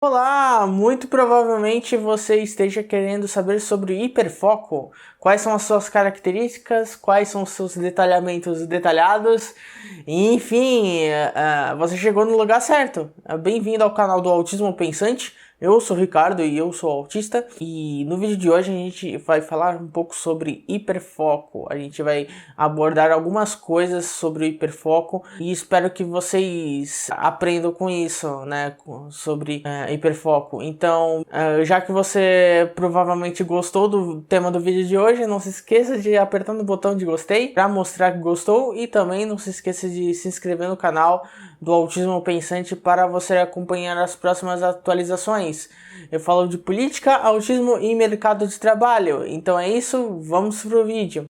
Olá, muito provavelmente você esteja querendo saber sobre hiperfoco. Quais são as suas características, quais são os seus detalhamentos detalhados. Enfim, você chegou no lugar certo. Bem-vindo ao canal do Autismo Pensante. Eu sou o Ricardo e eu sou autista. E no vídeo de hoje a gente vai falar um pouco sobre hiperfoco. A gente vai abordar algumas coisas sobre o hiperfoco e espero que vocês aprendam com isso, né? Sobre hiperfoco. Então, já que você provavelmente gostou do tema do vídeo de hoje, não se esqueça de apertar no botão de gostei para mostrar que gostou e também não se esqueça de se inscrever no canal do Autismo Pensante para você acompanhar as próximas atualizações. Eu falo de política, autismo e mercado de trabalho. Então é isso, vamos pro vídeo.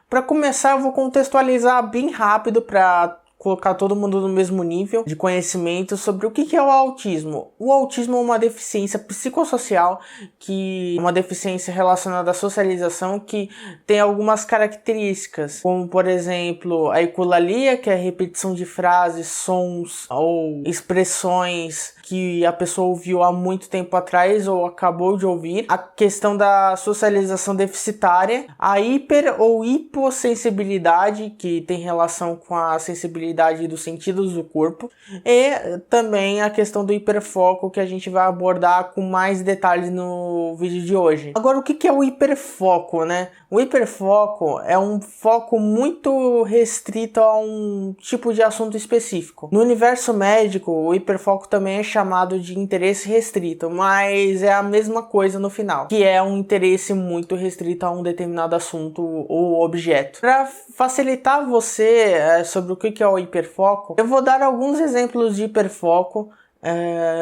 Para começar, eu vou contextualizar bem rápido para colocar todo mundo no mesmo nível de conhecimento sobre o que é o autismo. O autismo é uma deficiência psicossocial, que é uma deficiência relacionada à socialização que tem algumas características, como por exemplo a ecolalia, que é a repetição de frases, sons ou expressões que a pessoa ouviu há muito tempo atrás ou acabou de ouvir, a questão da socialização deficitária, a hiper ou hipossensibilidade, que tem relação com a sensibilidade dos sentidos do corpo, e também a questão do hiperfoco, que a gente vai abordar com mais detalhes no vídeo de hoje. Agora, o que é o hiperfoco, né? O hiperfoco é um foco muito restrito a um tipo de assunto específico. No universo médico, o hiperfoco também é chamado de interesse restrito, mas é a mesma coisa no final, que é um interesse muito restrito a um determinado assunto ou objeto. Para facilitar você sobre o que é o hiperfoco, eu vou dar alguns exemplos de hiperfoco,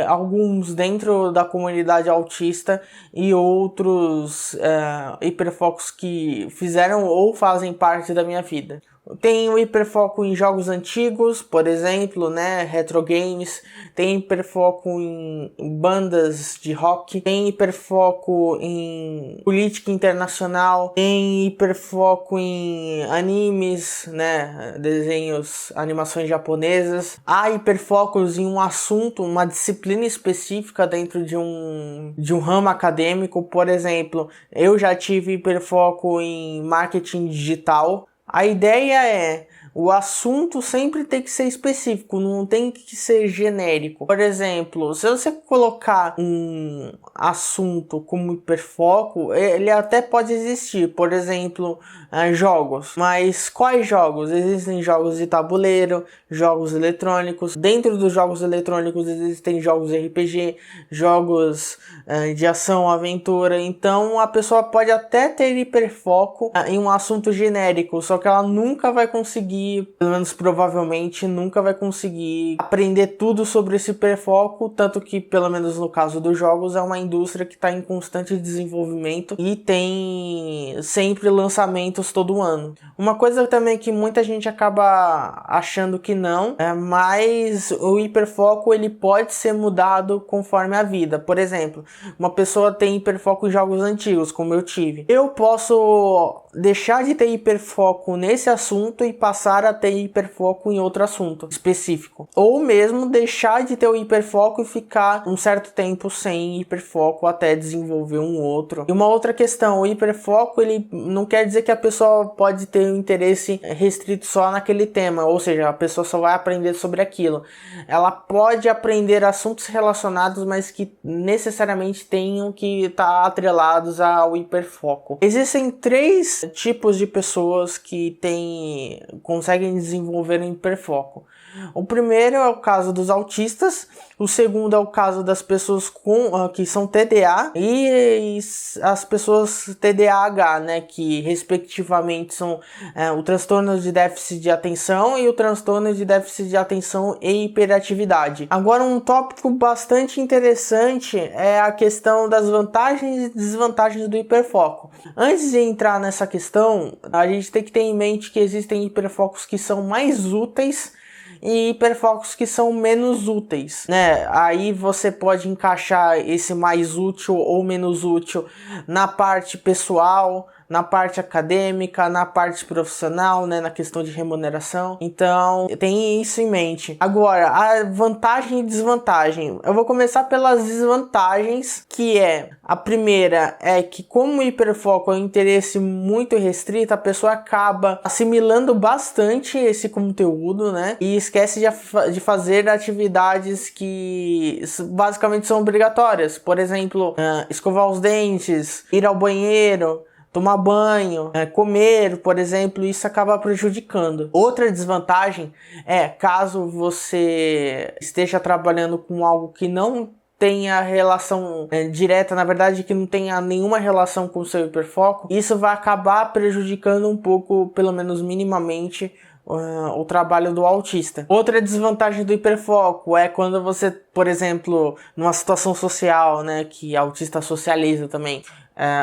alguns dentro da comunidade autista e outros hiperfocos que fizeram ou fazem parte da minha vida. Tem o hiperfoco em jogos antigos, por exemplo, né, retro games. Tem hiperfoco em bandas de rock. Tem hiperfoco em política internacional. Tem hiperfoco em animes, né, desenhos, animações japonesas. Há hiperfocos em um assunto, uma disciplina específica dentro de um ramo acadêmico. Por exemplo, eu já tive hiperfoco em marketing digital. A ideia é, o assunto sempre tem que ser específico, não tem que ser genérico. Por exemplo, se você colocar um assunto como hiperfoco, ele até pode existir. Por exemplo, jogos. Mas quais jogos? Existem jogos de tabuleiro, jogos eletrônicos. Dentro dos jogos eletrônicos existem jogos RPG, jogos de ação, aventura. Então a pessoa pode até ter hiperfoco em um assunto genérico, só que ela nunca vai conseguir, pelo menos provavelmente, nunca vai conseguir aprender tudo sobre esse hiperfoco, tanto que, pelo menos no caso dos jogos, é uma indústria que está em constante desenvolvimento e tem sempre lançamentos todo ano. Uma coisa também que muita gente acaba achando que não, mas o hiperfoco ele pode ser mudado conforme a vida. Por exemplo, uma pessoa tem hiperfoco em jogos antigos, como eu tive. Eu posso deixar de ter hiperfoco nesse assunto e passar a ter hiperfoco em outro assunto específico. Ou mesmo deixar de ter o hiperfoco e ficar um certo tempo sem hiperfoco até desenvolver um outro. E uma outra questão, o hiperfoco ele não quer dizer que a pessoa pode ter um interesse restrito só naquele tema, ou seja, a pessoa só vai aprender sobre aquilo. Ela pode aprender assuntos relacionados, mas que necessariamente tenham que estar atrelados ao hiperfoco. Existem 3 tipos de pessoas que conseguem desenvolver um hiperfoco. O primeiro é o caso dos autistas, o segundo é o caso das pessoas que são TDA e as pessoas TDAH, né, que respectivamente são o transtorno de déficit de atenção e o transtorno de déficit de atenção e hiperatividade. Agora, um tópico bastante interessante é a questão das vantagens e desvantagens do hiperfoco. Antes de entrar nessa questão, a gente tem que ter em mente que existem hiperfocos que são mais úteis e hiperfocos que são menos úteis, né? Aí você pode encaixar esse mais útil ou menos útil na parte pessoal, na parte acadêmica, na parte profissional, né, na questão de remuneração. Então, tem isso em mente. Agora, a vantagem e desvantagem. Eu vou começar pelas desvantagens, que a primeira é que, como o hiperfoco é um interesse muito restrito, a pessoa acaba assimilando bastante esse conteúdo, né, e esquece de fazer atividades que basicamente são obrigatórias. Por exemplo, escovar os dentes, ir ao banheiro, tomar banho, comer, por exemplo, isso acaba prejudicando. Outra desvantagem é caso você esteja trabalhando com algo que não tenha relação direta, na verdade que não tenha nenhuma relação com o seu hiperfoco, isso vai acabar prejudicando um pouco, pelo menos minimamente, o trabalho do autista. Outra desvantagem do hiperfoco é quando você, por exemplo, numa situação social, né, que autista socializa também,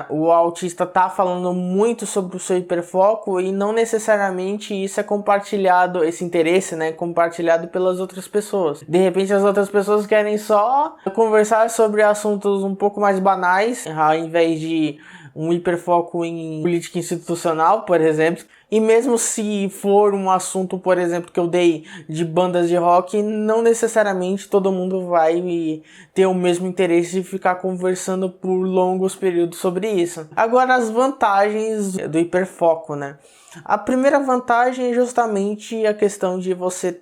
o autista tá falando muito sobre o seu hiperfoco e não necessariamente isso é compartilhado, esse interesse, né, compartilhado pelas outras pessoas. De repente as outras pessoas querem só conversar sobre assuntos um pouco mais banais, ao invés de um hiperfoco em política institucional, por exemplo. E mesmo se for um assunto, por exemplo, que eu dei de bandas de rock, não necessariamente todo mundo vai ter o mesmo interesse de ficar conversando por longos períodos sobre isso. Agora, as vantagens do hiperfoco, né? A primeira vantagem é justamente a questão de você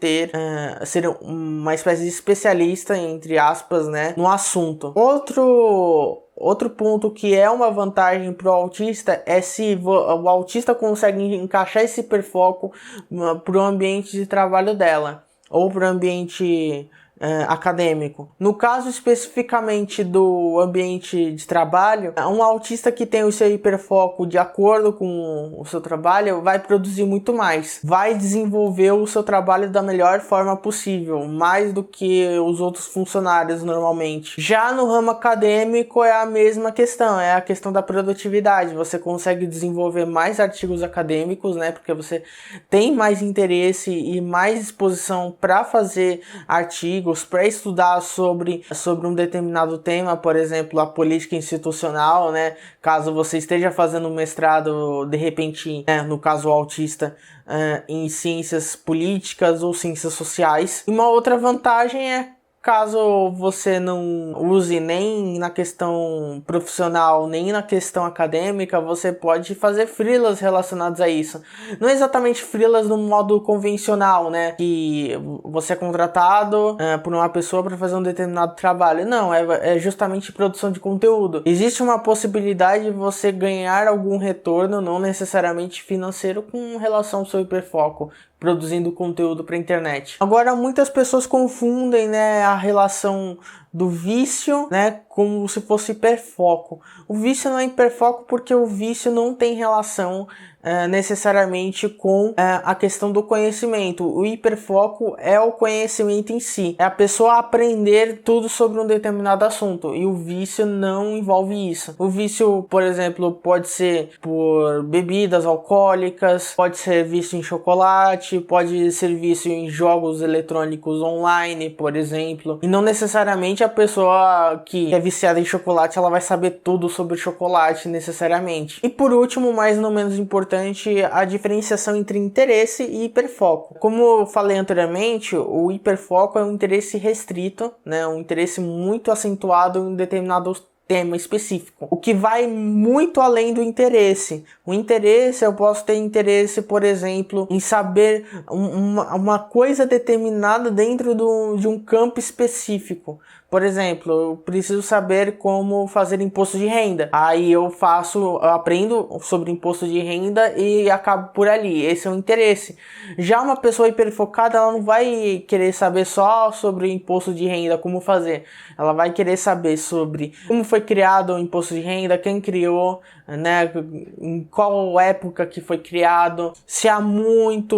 ser uma espécie de especialista, entre aspas, né, no assunto. Outro ponto que é uma vantagem para o autista é se o autista consegue encaixar esse hiperfoco para o ambiente de trabalho dela ou para o ambiente acadêmico. No caso especificamente do ambiente de trabalho, um autista que tem o seu hiperfoco de acordo com o seu trabalho vai produzir muito mais, vai desenvolver o seu trabalho da melhor forma possível, mais do que os outros funcionários normalmente. Já no ramo acadêmico é a mesma questão, é a questão da produtividade. Você consegue desenvolver mais artigos acadêmicos, né, porque você tem mais interesse e mais disposição para fazer artigos, para estudar sobre um determinado tema, por exemplo, a política institucional, né? Caso você esteja fazendo um mestrado, de repente, no caso o autista, em ciências políticas ou ciências sociais. E uma outra vantagem é caso você não use nem na questão profissional, nem na questão acadêmica, você pode fazer freelas relacionados a isso. Não exatamente freelas no modo convencional, né? Que você é contratado por uma pessoa para fazer um determinado trabalho. Não, é justamente produção de conteúdo. Existe uma possibilidade de você ganhar algum retorno, não necessariamente financeiro, com relação ao seu hiperfoco, produzindo conteúdo para a internet. Agora, muitas pessoas confundem, né, a relação do vício, né, como se fosse hiperfoco. O vício não é hiperfoco porque o vício não tem relação necessariamente com a questão do conhecimento. O hiperfoco é o conhecimento em si, é a pessoa aprender tudo sobre um determinado assunto, e o vício não envolve isso. O vício, por exemplo, pode ser por bebidas alcoólicas, pode ser vício em chocolate, pode ser vício em jogos eletrônicos online, por exemplo, e não necessariamente a pessoa que é viciada em chocolate ela vai saber tudo sobre chocolate necessariamente. E por último, mas não menos importante, a diferenciação entre interesse e hiperfoco. Como eu falei anteriormente, o hiperfoco é um interesse restrito, né, um interesse muito acentuado em um determinado tema específico, o que vai muito além do interesse. O interesse, eu posso ter interesse, por exemplo, em saber uma coisa determinada dentro de um campo específico. Por exemplo, eu preciso saber como fazer imposto de renda. Aí eu aprendo sobre imposto de renda e acabo por ali. Esse é o interesse. Já uma pessoa hiperfocada, ela não vai querer saber só sobre imposto de renda, como fazer. Ela vai querer saber sobre como foi criado o imposto de renda, quem criou, né, em qual época que foi criado, se há muito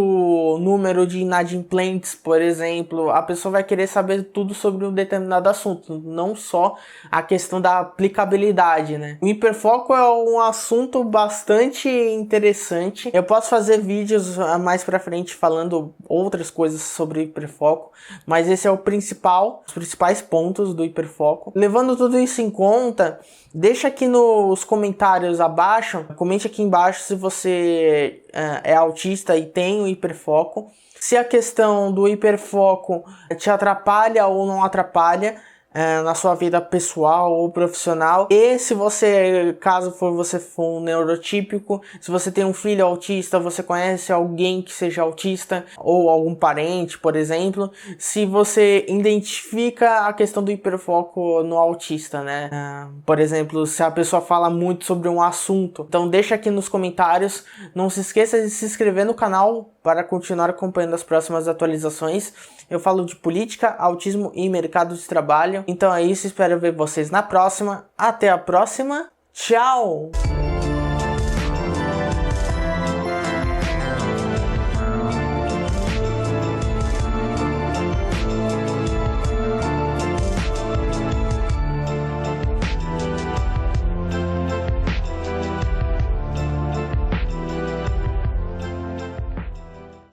número de inadimplentes, por exemplo. A pessoa vai querer saber tudo sobre um determinado assunto, não só a questão da aplicabilidade, né? O hiperfoco é um assunto bastante interessante. Eu posso fazer vídeos mais pra frente falando outras coisas sobre hiperfoco, mas esse é os principais pontos do hiperfoco. Levando tudo isso em conta, Deixa aqui nos comentários abaixo, comente aqui embaixo se você é autista e tem o hiperfoco. Se a questão do hiperfoco te atrapalha ou não atrapalha na sua vida pessoal ou profissional. E se você, caso você for um neurotípico, se você tem um filho autista, você conhece alguém que seja autista ou algum parente, por exemplo, se você identifica a questão do hiperfoco no autista, né? Por exemplo, se a pessoa fala muito sobre um assunto, então deixa aqui nos comentários. Não se esqueça de se inscrever no canal para continuar acompanhando as próximas atualizações. Eu falo de política, autismo e mercado de trabalho. Então é isso, espero ver vocês na próxima. Até a próxima. Tchau!